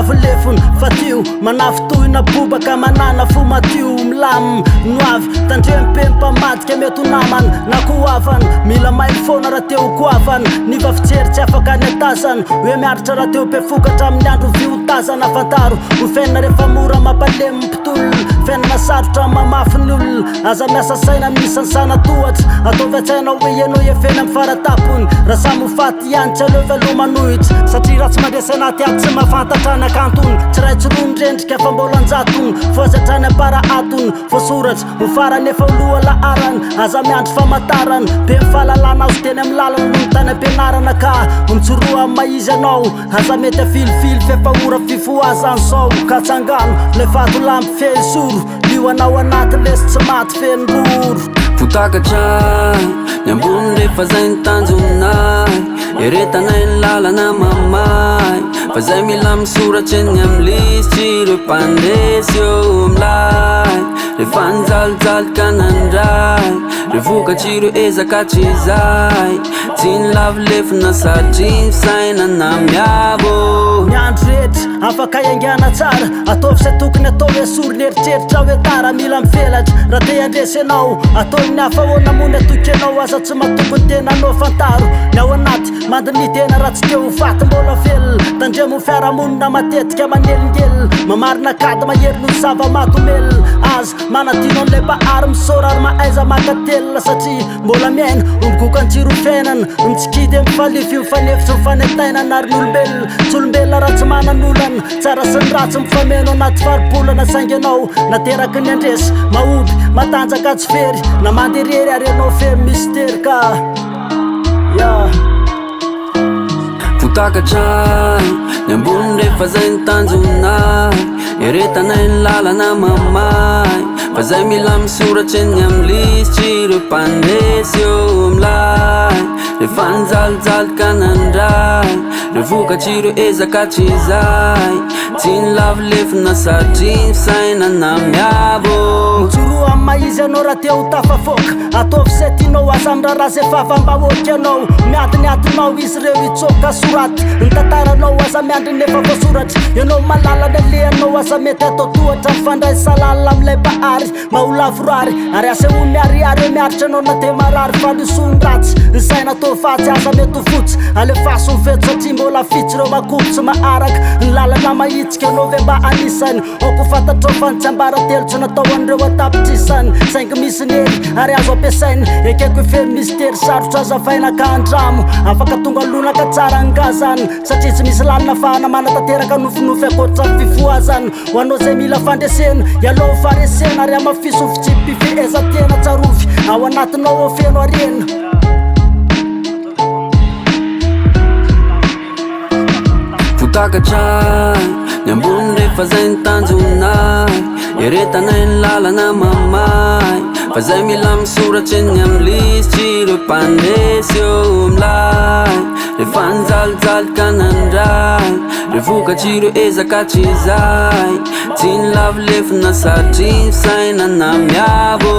lavolefony fatio manafitohina bobaka manana fo matio milamy noavy tandrempempamatika mety ho namany na koavany mila maily foana raha teo koavany niva fijery tsy afaka ny atazany hoe miaritra raha teo mpefokatra amin'ny andro viotazana fantaro ho fenina rehefa mora mampalemy mpitolona fenina sarotra mamafiny olona aza miasa saina misany sanatohatra ataovy atsaina hoe ianao efeny amin'ny faratapony raha samy ho faty ihany tsy aleo velomanohitra satria raha tsy mandresy anaty ato tsy mahafantatra ny akantony tsy ray tsirony rendrika fa mbola anjatony foazatrany apara atony voasoratra ho farany efa oloha laharany aza miandry famantarany be mifahalalana azo teny amin'ny lalana no tany ampianarana ka mitsoroa amin'ny maizy anao aza mety afilifily fefa ora fifoazany sao ka tsangano le fato lampy fehisoro io anao anaty lesy tsy maty feniroro fotakatray ny ambony rehefa zay ny tanjonay eretanay ny lalana mamay fa zay mila misoratry eny amin'ny lisitry ireo mpandesy eo milay rehefa nijalojalo ka nandray re vokatry ireo ezaka tsy zay tsy ny lavolefina satria ny fisaina na miavo miandro rehetra afaka iangana tsara ataovy se tokony atao hoe sorony eritreritra hoe tara mila mivelatra raha te andresy anao ataony ny hafahoana mony atoky anao aza tsy matokony tena anao fantaro ny ao anaty mandiny tena raha tsy teo ho faty mbola velona tandremo fiarahamonina matetika manelingely mamarina kady mahery no zava-matomelona aza manatino an'le bahary misorary maaiza makatelona satria mbola miaina ombokokany-tsiro fiainana mitsikidy mifalify mifanefitry mifanetainana ary n'olombelona tsy olombelona raha tsy manan'olana tsara sy ny ratsy mifameno anaty faribolana saingy anao nateraky ny andresy maoby matanjaka tsy fery na manderery ary anao fe mysteri ka fotakatray ny ambony rehefa zay ny tanjonay eretanay ny lalana mamay fa zay mila misoratry eny amin'ny lisitry ireo mpandesy eo milay rehefa nijalojalo ka nandray re vokatry ireo ezaka tsy zay tsy ny lavolefina satria ny fisaina na miavo mitsoroa amin'ny maizy anao raha teo tafafoka ataovy se tianao azany raha raha zay fava-mbahoaky anao miadinyatinao izy reo itsoka soraty ny tantaranao aza miandry nefa voasoratra ianao malalany alehanao aza mety atao tohatra mifandray salala amin'ilay bahary maholavorary ary asa ho miariary hoe miaritra anao na te marary falosony ratsy ny saina atao fatsy aza mety ho fotsy alefaso mifeto satria mbola fitsy reo makopotsy maharaka ny lalana mahitsika anao ve mba anisany oko fantatrao fa ny tsy ambaratelo tsy natao an'ireo atapitrisany saingy misy nery ary azo ampiasainy ekeko fe mysteri sarotra azafaina ka andramo afaka tonga lonaka tsara ngazany satria tsy misy lalina fahana manatanteraka nofinofy akoatra fifoazany ho anao zay mila fandresena ialoha faresena ary amafiso fitsipife eza tena tsarovy ao anatinao ao feno arena fotakatray ny ambony rehefa zay ny tanjonay eretanay ny lalana mamay fa zay mila misoratry eny amin'ny lisitry ireo mpandesy eo milay rehefa nijalojalo ka nandray re vokatry ireo ezaka tsy zay tsy ny lavolefina satria ny fisaina na miavo